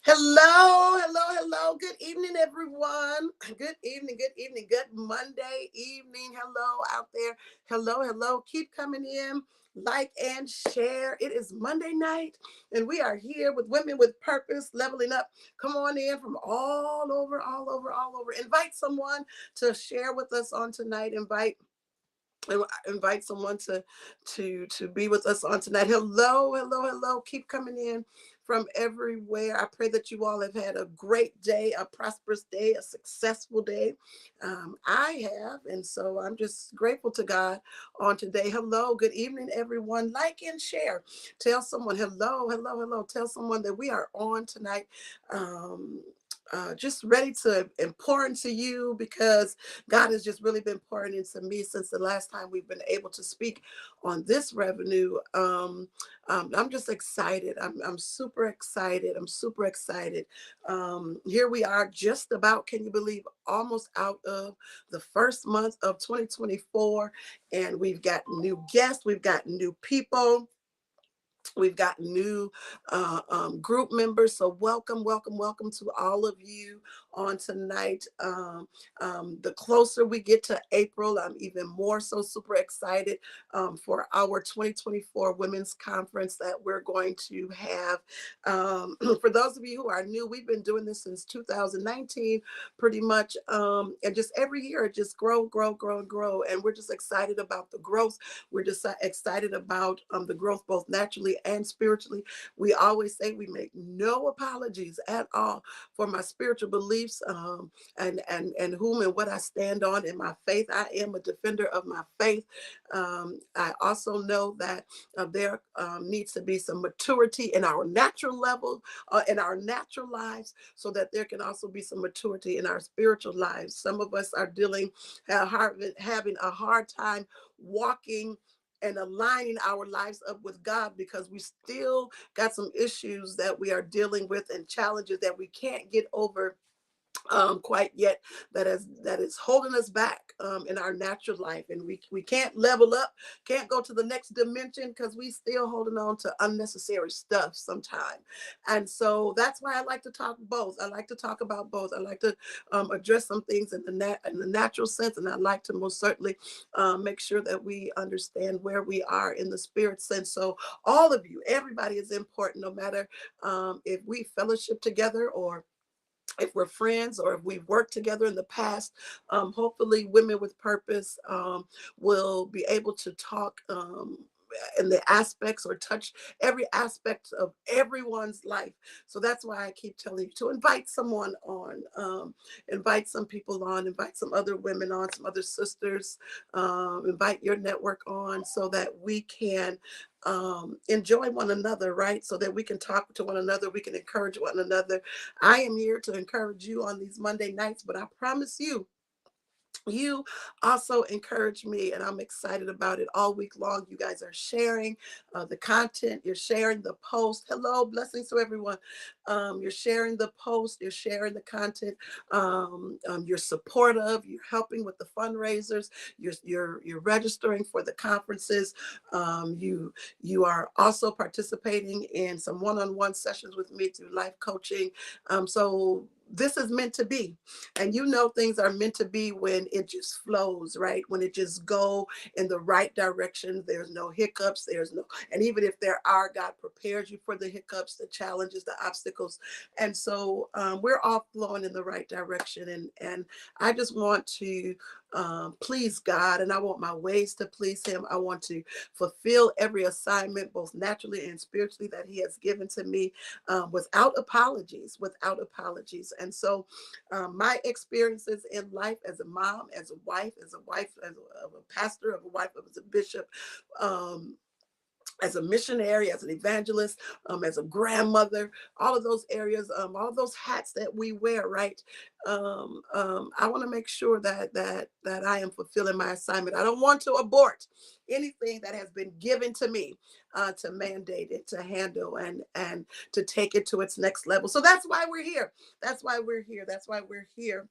Hello, hello, hello. Good evening, everyone. Good evening, good Monday evening. Hello out there. Hello, hello. Keep coming in, like and share. It is Monday night, and we are here with Women with Purpose, leveling up. Come on in from all over, all over, all over. Invite someone to share with us on tonight. Invite someone to be with us on tonight. Hello, hello, hello. Keep coming in from everywhere. I pray that you all have had a great day, a prosperous day, a successful day. I have, and so I'm just grateful to God on today. Hello, good evening, everyone. Like and share. Tell someone hello, hello, hello. Tell someone that we are on tonight. Um, just ready to pour into you because God has just really been pouring into me since the last time we've been able to speak on this revenue. I'm just excited. I'm super excited. I'm super excited. Here we are, just about, can you believe, almost out of the first month of 2024. And we've got new guests, we've got new people. We've got new group members. So welcome, welcome, welcome to all of you on tonight. The closer we get to April, I'm even more so super excited for our 2024 Women's Conference that we're going to have. For those of you who are new, we've been doing this since 2019, pretty much. And just every year, it just grow, grow, grow, and grow. And we're just excited about the growth. We're just excited about the growth, both naturally and spiritually. We always say we make no apologies at all for my spiritual beliefs, and whom and what I stand on in my faith. I am a defender of my faith. I also know that there needs to be some maturity in our natural level, in our natural lives, so that there can also be some maturity in our spiritual lives. Some of us are having a hard time walking and aligning our lives up with God because we still got some issues that we are dealing with and challenges that we can't get over quite yet, that is holding us back in our natural life, and we can't level up, can't go to the next dimension because we still holding on to unnecessary stuff sometimes. And so that's why I like to talk both. I like to talk about both. I like to address some things in the natural sense, and I like to most certainly make sure that we understand where we are in the spirit sense. So all of you, everybody is important, no matter if we fellowship together or if we're friends or if we've worked together in the past. Hopefully Women with Purpose will be able to talk in the aspects or touch every aspect of everyone's life. So that's why I keep telling you to invite someone on, invite some people on, invite some other women on, some other sisters, invite your network on so that we can enjoy one another, right? So that we can talk to one another, we can encourage one another. I am here to encourage you on these Monday nights, but I promise you also encourage me, and I'm excited about it all week long. You guys are sharing the content, you're sharing the post. Hello, blessings to everyone. You're sharing the post, you're sharing the content, you're supportive, you're helping with the fundraisers, you're registering for the conferences. You are also participating in some one-on-one sessions with me through life coaching. So this is meant to be. And you know things are meant to be when it just flows, right? When it just go in the right direction. There's no hiccups, there's no, and even if there are, God prepares you for the hiccups, the challenges, the obstacles. And so we're all flowing in the right direction. And I just want to please God, and I want my ways to please him. I want to fulfill every assignment, both naturally and spiritually, that he has given to me, without apologies, without apologies. And so my experiences in life as a mom, as a wife, as a pastor, of a wife, as a bishop, um, as a missionary, as an evangelist, as a grandmother, all of those areas, all of those hats that we wear, right? I want to make sure that I am fulfilling my assignment. I don't want to abort anything that has been given to me, to mandate it, to handle, and to take it to its next level. So that's why we're here. That's why we're here. That's why we're here.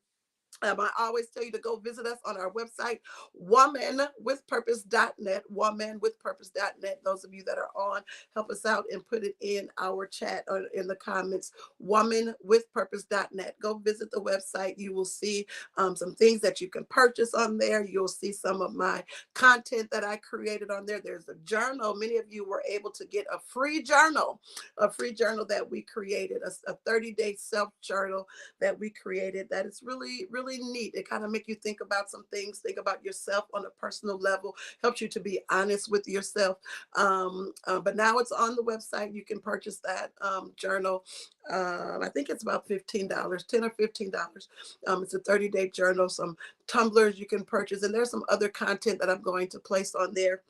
I always tell you to go visit us on our website, womanwithpurpose.net, womanwithpurpose.net. Those of you that are on, help us out and put it in our chat or in the comments, womanwithpurpose.net. Go visit the website. You will see some things that you can purchase on there. You'll see some of my content that I created on there. There's a journal. Many of you were able to get a free journal that we created, a 30-day self-journal that we created, that is really, really neat. It kind of make you think about some things, think about yourself on a personal level, helps you to be honest with yourself. But now it's on the website. You can purchase that journal. I think it's about $15, $10 or $15. It's a 30-day journal, some tumblers you can purchase, and there's some other content that I'm going to place on there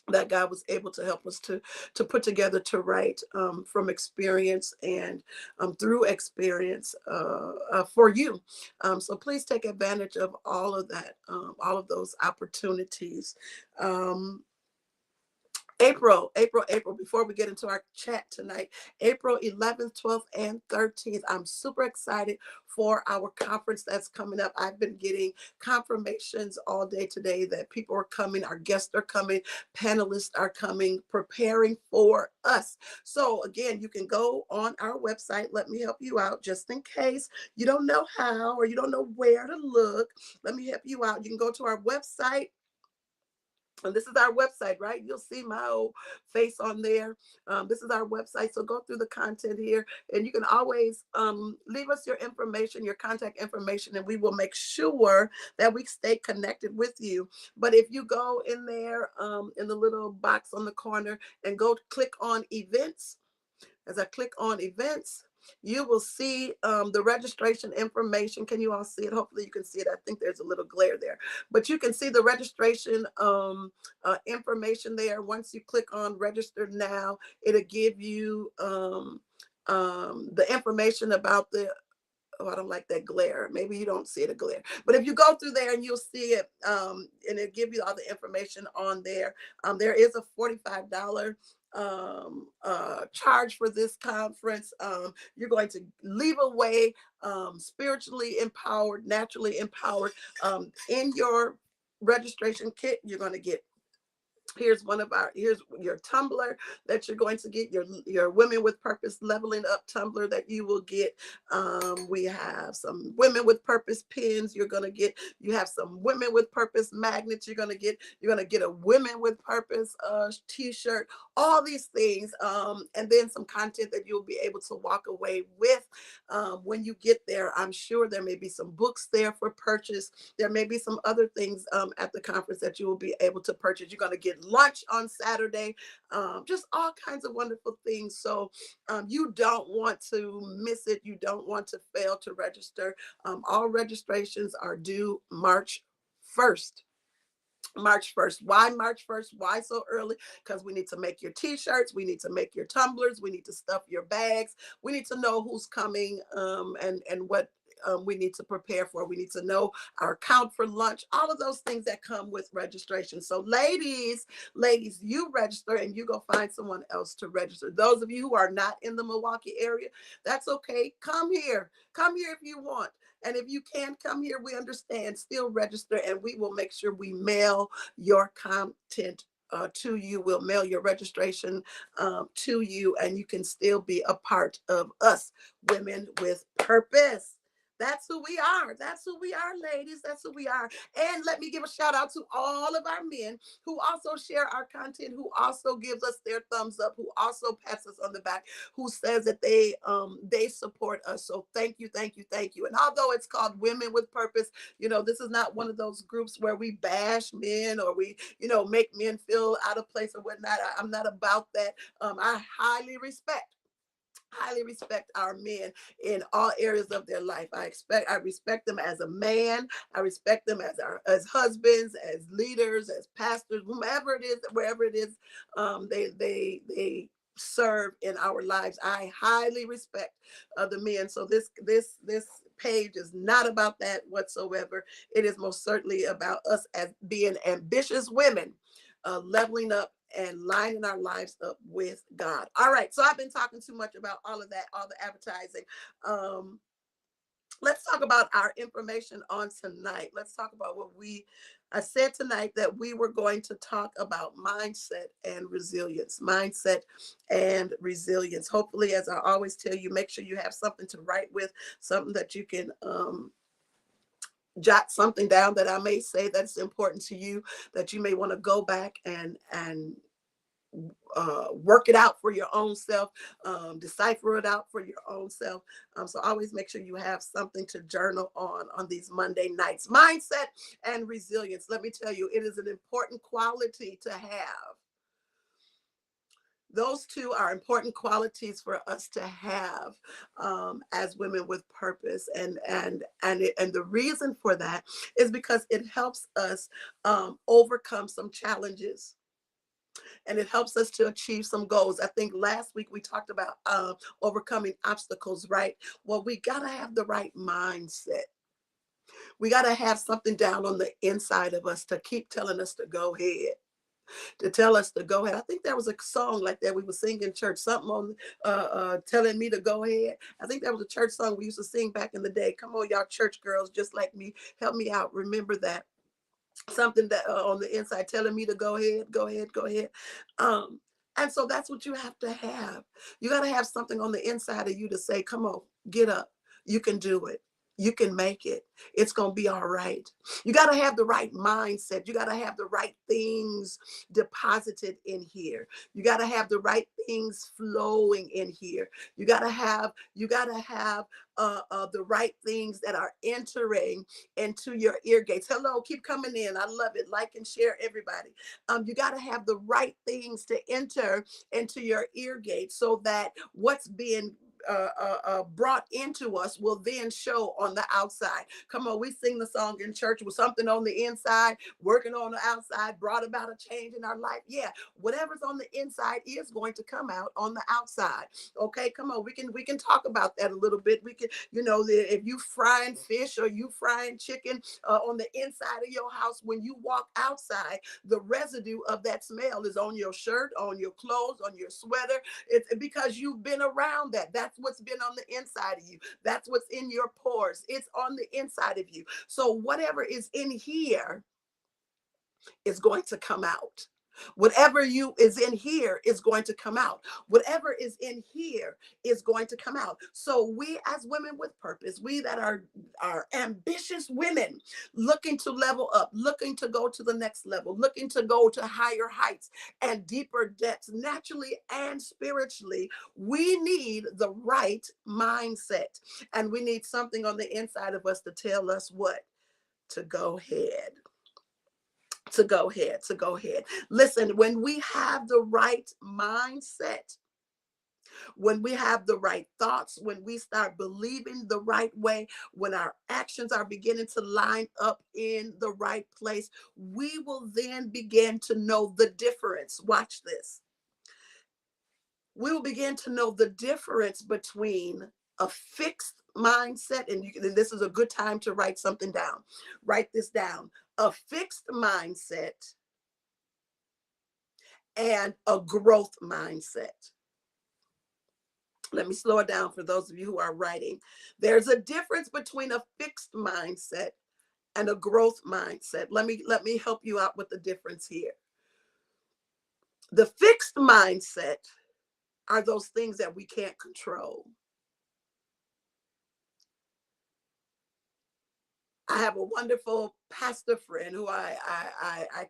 that God was able to help us to put together, to write, from experience and through experience, for you. So please take advantage of all of that, all of those opportunities. Um, April, before we get into our chat tonight, April 11th, 12th, and 13th, I'm super excited for our conference that's coming up. I've been getting confirmations all day today that people are coming, our guests are coming, panelists are coming, preparing for us. So again, you can go on our website. Let me help you out just in case you don't know how or you don't know where to look. Let me help you out. You can go to our website, and this is our website, right? You'll see my old face on there. This is our website. So go through the content here, and you can always leave us your information, your contact information, and we will make sure that we stay connected with you. But if you go in there, in the little box on the corner, and go click on events, as I click on events, you will see the registration information. Can you all see it? Hopefully you can see it. I think there's a little glare there, but you can see the registration information there. Once you click on register now, it'll give you the information about the, oh, I don't like that glare. Maybe you don't see it a glare. But if you go through there, and you'll see it, and it'll give you all the information on there. There is a $45 charge for this conference. You're going to leave away spiritually empowered, naturally empowered. In your registration kit, you're going to get, here's your tumbler that you're going to get, your Women with Purpose Leveling Up tumbler that you will get. We have some Women with Purpose pins you're going to get. You have some Women with Purpose magnets you're going to get. You're going to get a Women with Purpose t-shirt, all these things, and then some content that you'll be able to walk away with when you get there. I'm sure there may be some books there for purchase. There may be some other things at the conference that you will be able to purchase. You're going to get lunch on Saturday, just all kinds of wonderful things. So you don't want to miss it. You don't want to fail to register. All registrations are due March 1st. March 1st. Why March 1st? Why so early? Because we need to make your t-shirts, we need to make your tumblers, we need to stuff your bags, we need to know who's coming, and what we need to prepare for. We need to know our count for lunch, all of those things that come with registration. So ladies, you register and you go find someone else to register. Those of you who are not in the Milwaukee area, that's okay. Come here if you want. And if you can't come here, we understand. Still register, and we will make sure we mail your content to you. We'll mail your registration to you, and you can still be a part of us, Women with Purpose. That's who we are. That's who we are, ladies. That's who we are. And let me give a shout out to all of our men who also share our content, who also gives us their thumbs up, who also pats us on the back, who says that they support us. So thank you, thank you, thank you. And although it's called Women with Purpose, this is not one of those groups where we bash men or we, make men feel out of place or whatnot. I'm not about that. I highly respect our men in all areas of their life. I respect them as a man. I respect them as husbands, as leaders, as pastors, whomever it is, wherever it is, they serve in our lives. I highly respect the men. So this page is not about that whatsoever. It is most certainly about us as being ambitious women, leveling up and lining our lives up with God. All right. So I've been talking too much about all of that, all the advertising. Let's talk about our information on tonight. Let's talk about I said tonight that we were going to talk about mindset and resilience. Mindset and resilience. Hopefully, as I always tell you, make sure you have something to write with, something that you can jot something down that I may say that's important to you, that you may want to go back and work it out for your own self, decipher it out for your own self. So always make sure you have something to journal on these Monday nights. Mindset and resilience. Let me tell you, it is an important quality to have. Those two are important qualities for us to have as women with purpose, and the reason for that is because it helps us overcome some challenges, and it helps us to achieve some goals. I think last week we talked about overcoming obstacles, right? Well, we got to have the right mindset. We got to have something down on the inside of us to keep telling us to go ahead, to tell us to go ahead. I think there was a song like that we were singing in church, something on telling me to go ahead. I think that was a church song we used to sing back in the day. Come on, y'all church girls, just like me, help me out. Remember that. Something that on the inside telling me to go ahead, go ahead, go ahead. And so that's what you have to have. You got to have something on the inside of you to say, come on, get up. You can do it. You can make it. It's going to be all right. You got to have the right mindset. You got to have the right things deposited in here. You got to have the right things flowing in here. You got to have the right things that are entering into your ear gates. Hello, keep coming in. I love it. Like and share, everybody. You got to have the right things to enter into your ear gates so that what's being brought into us will then show on the outside. Come on, we sing the song in church with something on the inside, working on the outside, brought about a change in our life. Yeah, whatever's on the inside is going to come out on the outside. Okay, come on, we can talk about that a little bit. We can, if you frying fish or you frying chicken on the inside of your house, when you walk outside, the residue of that smell is on your shirt, on your clothes, on your sweater. It's because you've been around that. That's what's been on the inside of you. That's what's in your pores. It's on the inside of you. So whatever is in here is going to come out. Whatever you is in here is going to come out. Whatever is in here is going to come out. So we as women with purpose, we that are ambitious women looking to level up, looking to go to the next level, looking to go to higher heights and deeper depths, naturally and spiritually, we need the right mindset. And we need something on the inside of us to tell us what? To go ahead, to go ahead, to go ahead. Listen, when we have the right mindset, when we have the right thoughts, when we start believing the right way, when our actions are beginning to line up in the right place, we will then begin to know the difference. Watch this. We will begin to know the difference between a fixed mindset, and this is a good time to write something down. Write this down. A fixed mindset and a growth mindset. Let me slow it down for those of you who are writing. There's a difference between a fixed mindset and a growth mindset. Let me help you out with the difference here. The fixed mindset are those things that we can't control. I have a wonderful pastor friend who I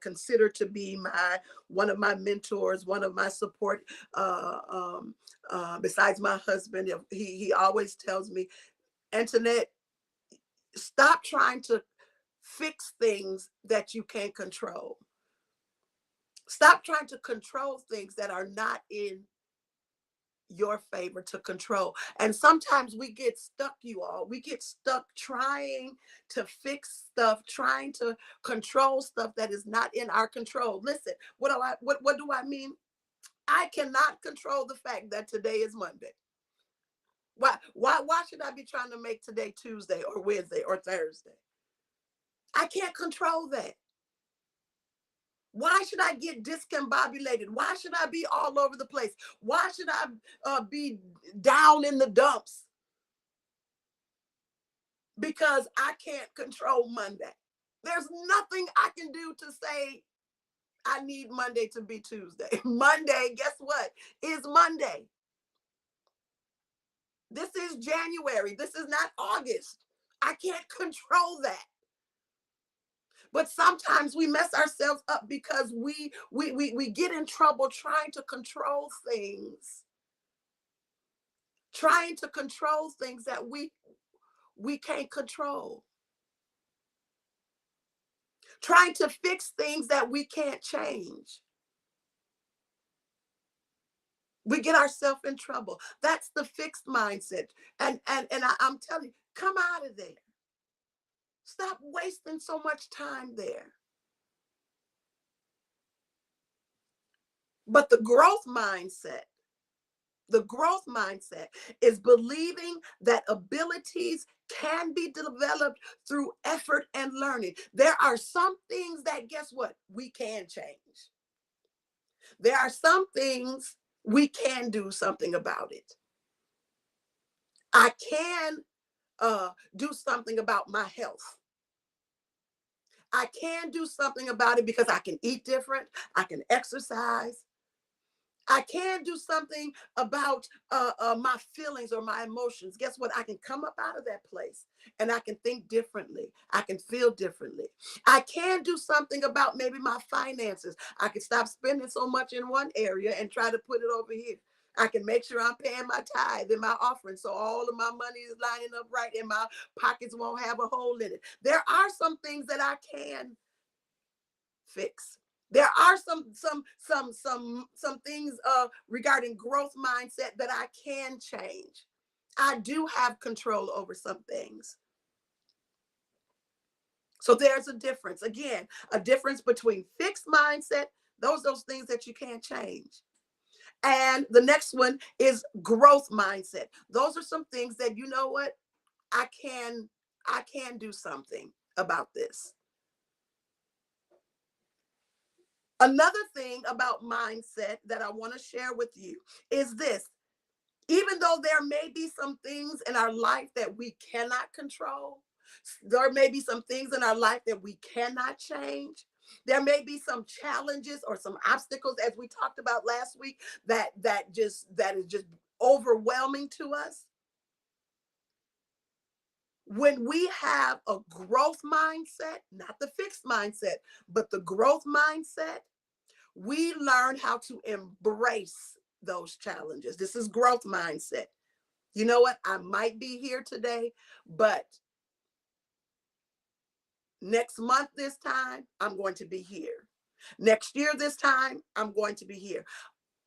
consider to be my one of my mentors, one of my support. Besides my husband, he always tells me, Antoinette, stop trying to fix things that you can't control. Stop trying to control things that are not in your favor to control. And sometimes we get stuck, you all. We get stuck trying to fix stuff, trying to control stuff that is not in our control. Listen, what do I mean? I cannot control the fact that today is Monday. Why should I be trying to make today Tuesday or Wednesday or Thursday? I can't control that. Why should I get discombobulated? Why should I be all over the place? Why should I be down in the dumps? Because I can't control Monday. There's nothing I can do to say I need Monday to be Tuesday. Monday, guess what? Is Monday. This is January. This is not August. I can't control that. But sometimes we mess ourselves up because we get in trouble trying to control things. Trying to control things that we can't control. Trying to fix things that we can't change. We get ourselves in trouble. That's the fixed mindset. I'm telling you, come out of there. Stop wasting so much time there. But the growth mindset is believing that abilities can be developed through effort and learning. There are some things that, guess what, we can change. There are some things we can do something about it. I can do something about my health. I can do something about it because I can eat different. I can exercise. I can do something about my feelings or my emotions. Guess what? I can come up out of that place and I can think differently. I can feel differently. I can do something about maybe my finances. I can stop spending so much in one area and try to put it over here. I can make sure I'm paying my tithe and my offering so all of my money is lining up right and my pockets won't have a hole in it. There are some things that I can fix. There are some things regarding growth mindset that I can change. I do have control over some things. So there's a difference. Again, a difference between fixed mindset, those things that you can't change. And the next one is growth mindset. Those are some things that, you know what, I can do something about this. Another thing about mindset that I want to share with you is this. Even though there may be some things in our life that we cannot control, there may be some things in our life that we cannot change. There may be some challenges or some obstacles, as we talked about last week, that is just overwhelming to us. When we have a growth mindset, not the fixed mindset, but the growth mindset, we learn how to embrace those challenges. This is growth mindset. You know what? I might be here today, but next month, this time, I'm going to be here. Next year, this time, I'm going to be here.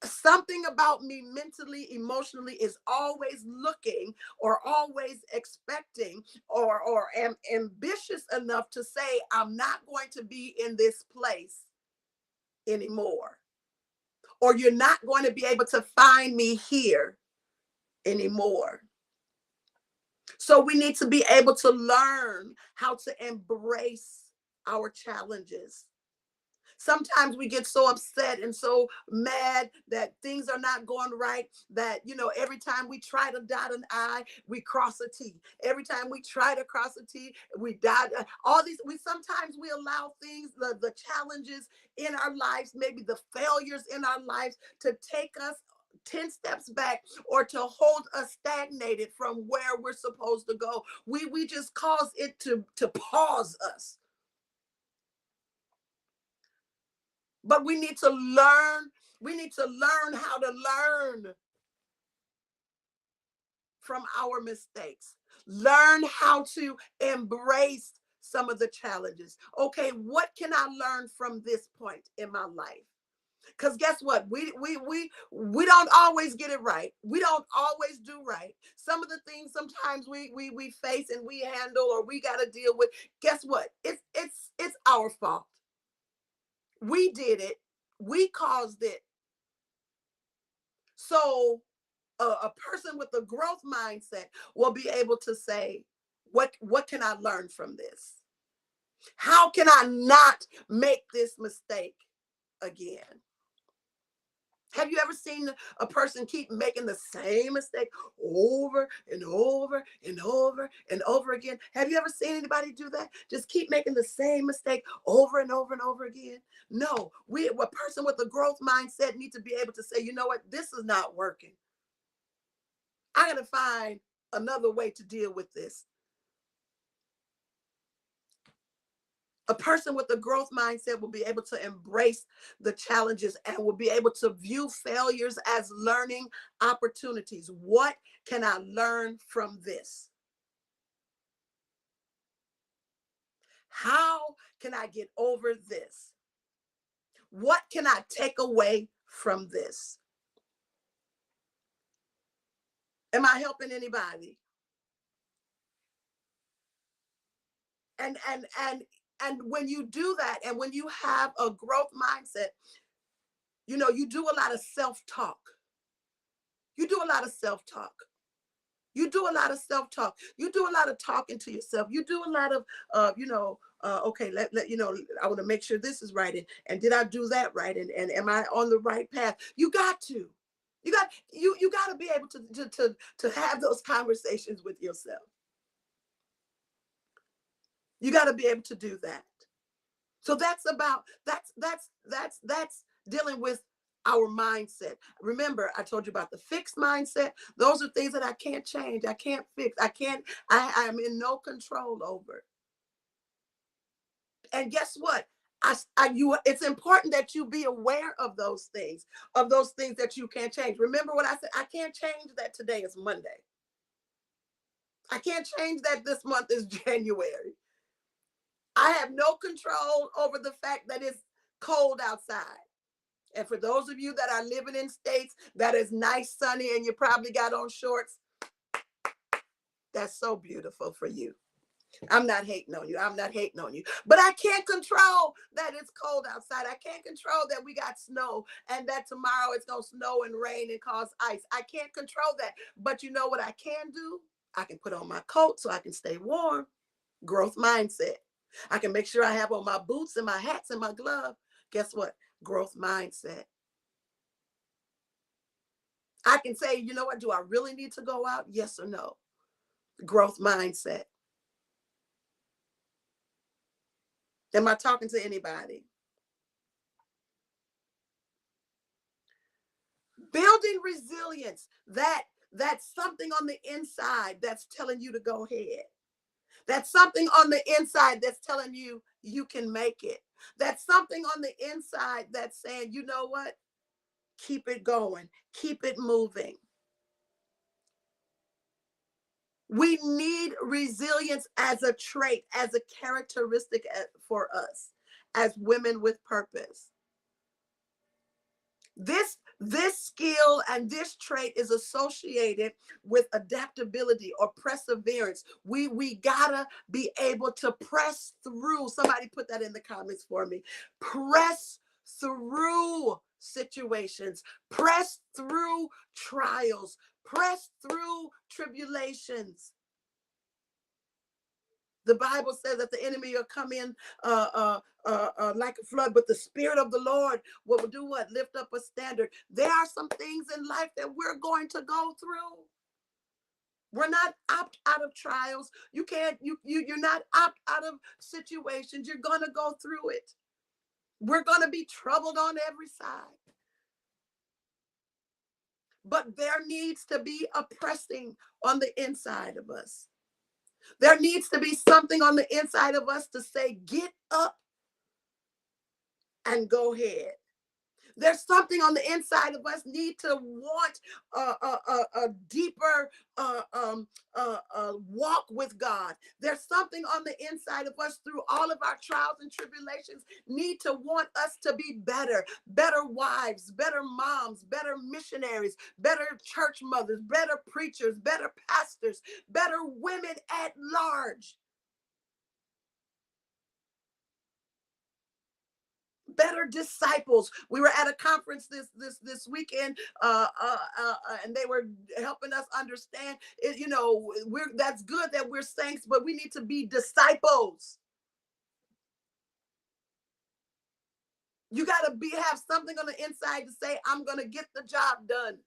Something about me mentally, emotionally is always looking or always expecting or am ambitious enough to say, I'm not going to be in this place anymore. Or you're not going to be able to find me here anymore. So we need to be able to learn how to embrace our challenges. Sometimes we get so upset and so mad that things are not going right that, every time we try to dot an I, we cross a T. Every time we try to cross a T, we dot all these. Sometimes we allow things, the challenges in our lives, maybe the failures in our lives to take us take 10 steps back or to hold us stagnated from where we're supposed to go. We just cause it to pause us. But we need to learn. We need to learn how to learn from our mistakes. Learn how to embrace some of the challenges. Okay, what can I learn from this point in my life? Because guess what? We don't always get it right. We don't always do right. Some of the things sometimes we face and we handle or we got to deal with. Guess what? It's our fault. We did it. We caused it. So a person with a growth mindset will be able to say, what can I learn from this? How can I not make this mistake again? Have you ever seen a person keep making the same mistake over and over and over and over again? Have you ever seen anybody do that? Just keep making the same mistake over and over and over again? No, a person with a growth mindset needs to be able to say, you know what, this is not working. I got to find another way to deal with this. A person with a growth mindset will be able to embrace the challenges and will be able to view failures as learning opportunities. What can I learn from this? How can I get over this? What can I take away from this? Am I helping anybody? And when you do that, and when you have a growth mindset, you do a lot of self-talk. You do a lot of self-talk. You do a lot of self-talk. You do a lot of talking to yourself. You do a lot of, okay, I want to make sure this is right. And did I do that right? And am I on the right path? You got to. You got to be able to have those conversations with yourself. You got to be able to do that. So that's dealing with our mindset. Remember, I told you about the fixed mindset. Those are things that I can't change. I can't fix. I am in no control over. And guess what? It's important that you be aware of those things that you can't change. Remember what I said? I can't change that today is Monday. I can't change that this month is January. I have no control over the fact that it's cold outside. And for those of you that are living in states that is nice, sunny, and you probably got on shorts, that's so beautiful for you. I'm not hating on you. I'm not hating on you. But I can't control that it's cold outside. I can't control that we got snow and that tomorrow it's going to snow and rain and cause ice. I can't control that. But you know what I can do? I can put on my coat so I can stay warm. Growth mindset. I can make sure I have on my boots and my hats and my glove. Guess what? Growth mindset. I can say, you know what? Do I really need to go out? Yes or no? Growth mindset. Am I talking to anybody? Building resilience. That's something on the inside that's telling you to go ahead. That's something on the inside that's telling you you can make it. That's something on the inside that's saying, you know what? Keep it going. Keep it moving. We need resilience as a trait, as a characteristic for us as women with purpose. This skill and this trait is associated with adaptability or perseverance. We gotta be able to press through. Somebody put that in the comments for me. Press through situations, press through trials, press through tribulations. The Bible says that the enemy will come in like a flood, but the Spirit of the Lord will do what? Lift up a standard. There are some things in life that we're going to go through. We're not opt out of trials. You're not opt out of situations. You're going to go through it. We're going to be troubled on every side. But there needs to be a pressing on the inside of us. There needs to be something on the inside of us to say, get up and go ahead. There's something on the inside of us need to want a deeper walk with God. There's something on the inside of us through all of our trials and tribulations need to want us to be better, better wives, better moms, better missionaries, better church mothers, better preachers, better pastors, better women at large. Better disciples. We were at a conference this weekend, and they were helping us understand it. You know, that's good that we're saints, but we need to be disciples. You got to have something on the inside to say, I'm going to get the job done.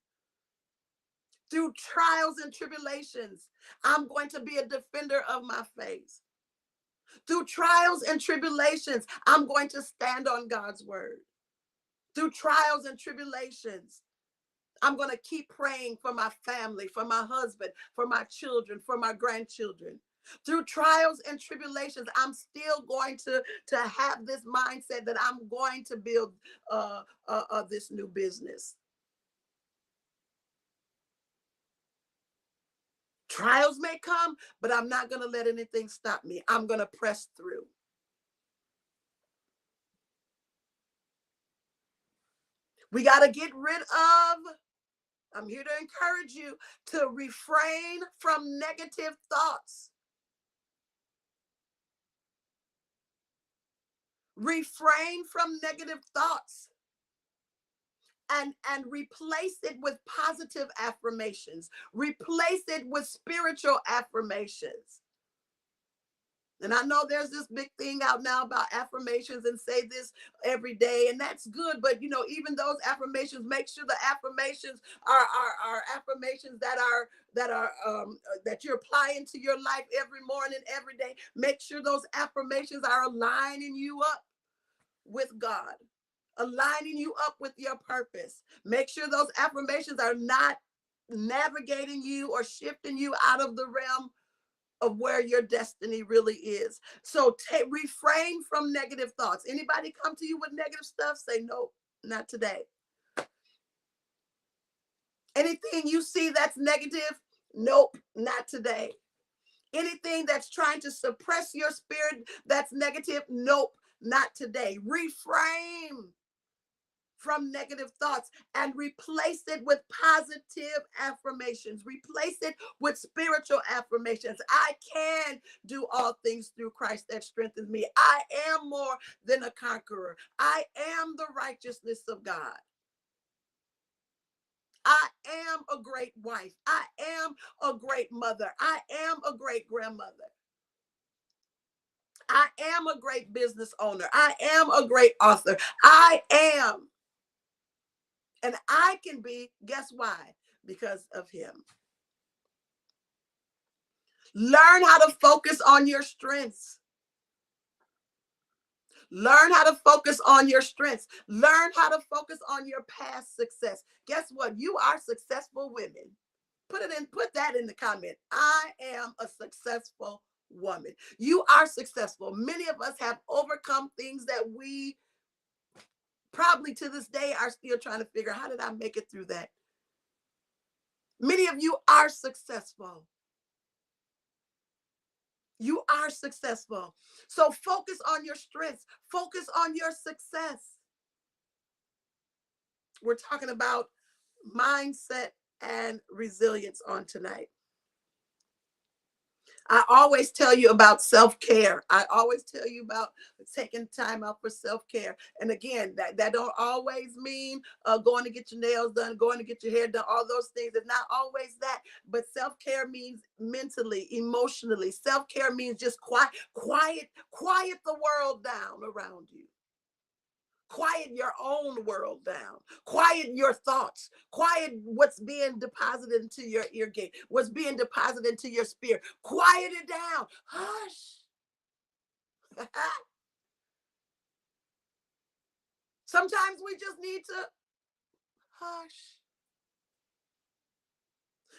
Through trials and tribulations, I'm going to be a defender of my faith. Through trials and tribulations, I'm going to stand on God's word. Through trials and tribulations, I'm going to keep praying for my family, for my husband, for my children, for my grandchildren. Through trials and tribulations, I'm still going to have this mindset that I'm going to build this new business. Trials may come, but I'm not going to let anything stop me. I'm going to press through. We got to get rid of, I'm here to encourage you to refrain from negative thoughts. Refrain from negative thoughts. And replace it with positive affirmations. Replace it with spiritual affirmations. And I know there's this big thing out now about affirmations and say this every day, and that's good. But you know, even those affirmations, make sure the affirmations are affirmations that you're applying to your life every morning, every day. Make sure those affirmations are aligning you up with God, aligning you up with your purpose. Make sure those affirmations are not navigating you or shifting you out of the realm of where your destiny really is. So refrain from negative thoughts. Anybody come to you with negative stuff, say no, not today. Anything you see that's negative, nope, not today. Anything that's trying to suppress your spirit that's negative, nope, not today. Reframe from negative thoughts and replace it with positive affirmations. Replace it with spiritual affirmations. I can do all things through Christ that strengthens me. I am more than a conqueror. I am the righteousness of God. I am a great wife. I am a great mother. I am a great grandmother. I am a great business owner. I am a great author. I am. And I can be, guess why? Because of him. Learn how to focus on your strengths. Learn how to focus on your strengths. Learn how to focus on your past success. Guess what? You are successful women. Put that in the comment. I am a successful woman. You are successful. Many of us have overcome things that we probably to this day are still trying to figure out, how did I make it through that? Many of you are successful. You are successful. So focus on your strengths. Focus on your success. We're talking about mindset and resilience on tonight. I always tell you about self-care. I always tell you about taking time out for self-care. And again, that don't always mean going to get your nails done, going to get your hair done, all those things. It's not always that. But self-care means mentally, emotionally. Self-care means just quiet the world down around you. Quiet your own world down. Quiet your thoughts. Quiet what's being deposited into your ear gate, what's being deposited into your spirit. Quiet it down. Hush. Sometimes we just need to hush.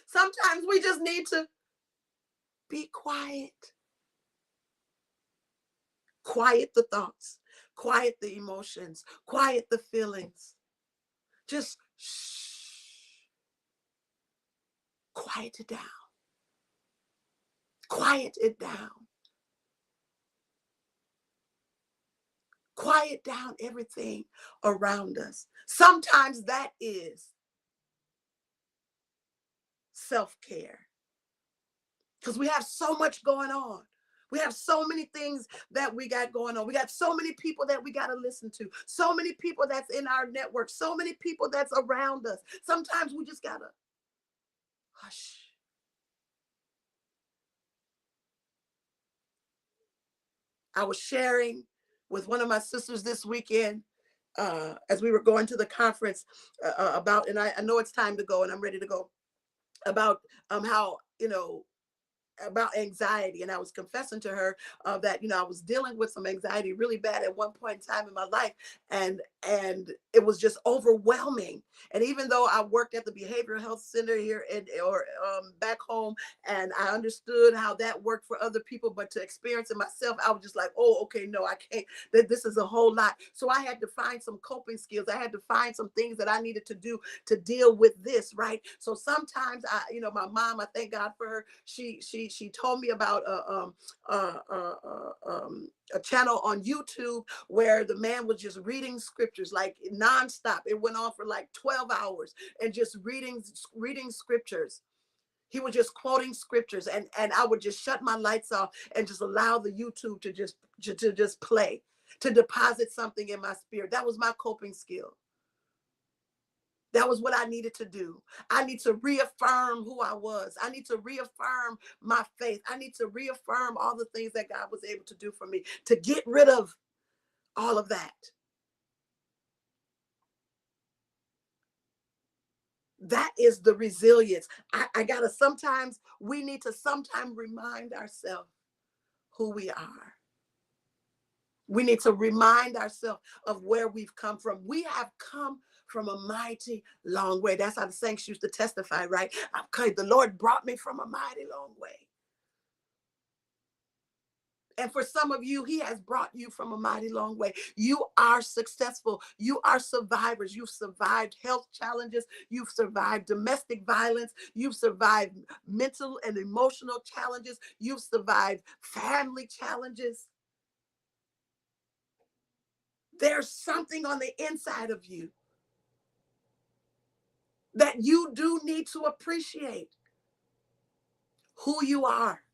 Sometimes we just need to be quiet. Quiet the thoughts, quiet the emotions, quiet the feelings. Just shh, quiet it down. Quiet it down. Quiet down everything around us. Sometimes that is self-care because we have so much going on. We have so many things that we got going on. We got so many people that we got to listen to. So many people that's in our network. So many people that's around us. Sometimes we just got to hush. I was sharing with one of my sisters this weekend as we were going to the conference about, and I know it's time to go and I'm ready to go, about how, about anxiety. And I was confessing to her that, I was dealing with some anxiety really bad at one point in time in my life. And it was just overwhelming. And even though I worked at the behavioral health center here or back home, and I understood how that worked for other people, but to experience it myself, I was just like, oh, okay, no, I can't, that this is a whole lot. So I had to find some coping skills. I had to find some things that I needed to do to deal with this, right? So sometimes my mom, I thank God for her. She told me about a channel on YouTube where the man was just reading scriptures like nonstop. It went on for like 12 hours and just reading scriptures. He was just quoting scriptures, and I would just shut my lights off and just allow the YouTube to just play, to deposit something in my spirit. That was my coping skill. That was what I needed to do. I need to reaffirm who I was. I need to reaffirm my faith. I need to reaffirm all the things that God was able to do for me, to get rid of all of that. That is the resilience. We need to sometimes remind ourselves who we are. We need to remind ourselves of where we've come from. We have come from a mighty long way. That's how the saints used to testify, right? The Lord brought me from a mighty long way. And for some of you, he has brought you from a mighty long way. You are successful. You are survivors. You've survived health challenges. You've survived domestic violence. You've survived mental and emotional challenges. You've survived family challenges. There's something on the inside of you that you do need to appreciate who you are,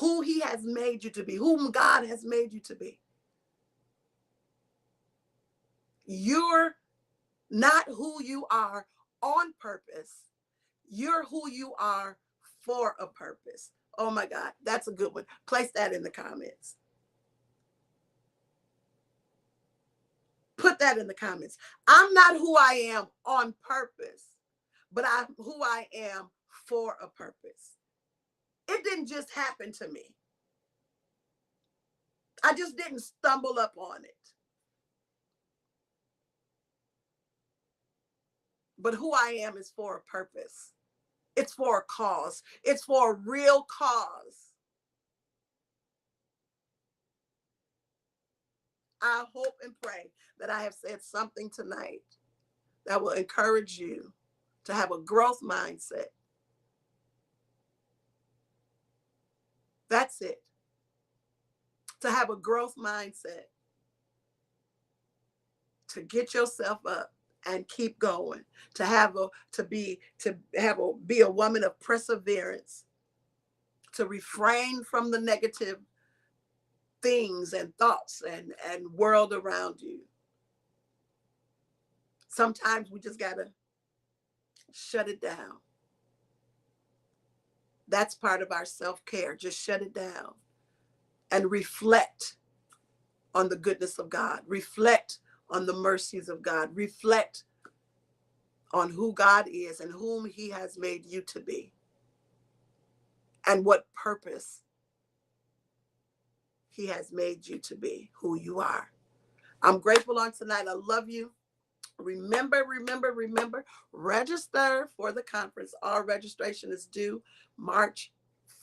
who he has made you to be, whom God has made you to be. You're not who you are on purpose. You're who you are for a purpose. Oh my God, that's a good one. Place that in the comments. Put that in the comments. I'm not who I am on purpose, but I'm who I am for a purpose. It didn't just happen to me. I just didn't stumble up on it. But who I am is for a purpose. It's for a cause. It's for a real cause. I hope and pray that I have said something tonight that will encourage you to have a growth mindset. That's it. To have a growth mindset, to get yourself up and keep going, be a woman of perseverance, to refrain from the negative things and thoughts and world around you. Sometimes we just gotta shut it down. That's part of our self-care. Just shut it down and reflect on the goodness of God. Reflect on the mercies of God. Reflect on who God is and whom he has made you to be, and what purpose he has made you to be, who you are. I'm grateful on tonight. I love you. Remember, register for the conference. All registration is due March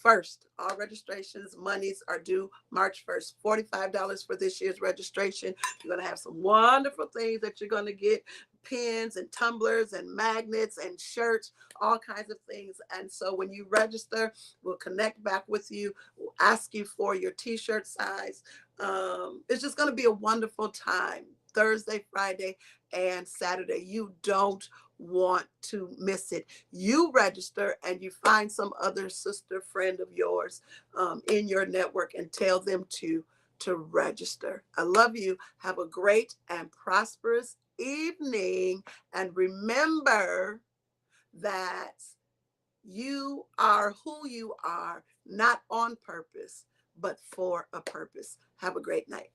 1st. All registrations monies are due March 1st. $45 for this year's registration. You're going to have some wonderful things that you're going to get: pins and tumblers and magnets and shirts, all kinds of things. And so when you register, we'll connect back with you. We'll ask you for your t-shirt size. It's just going to be a wonderful time. Thursday, Friday, and Saturday. You don't want to miss it. You register and you find some other sister friend of yours in your network and tell them to register. I love you. Have a great and prosperous evening. And remember that you are who you are, not on purpose, but for a purpose. Have a great night.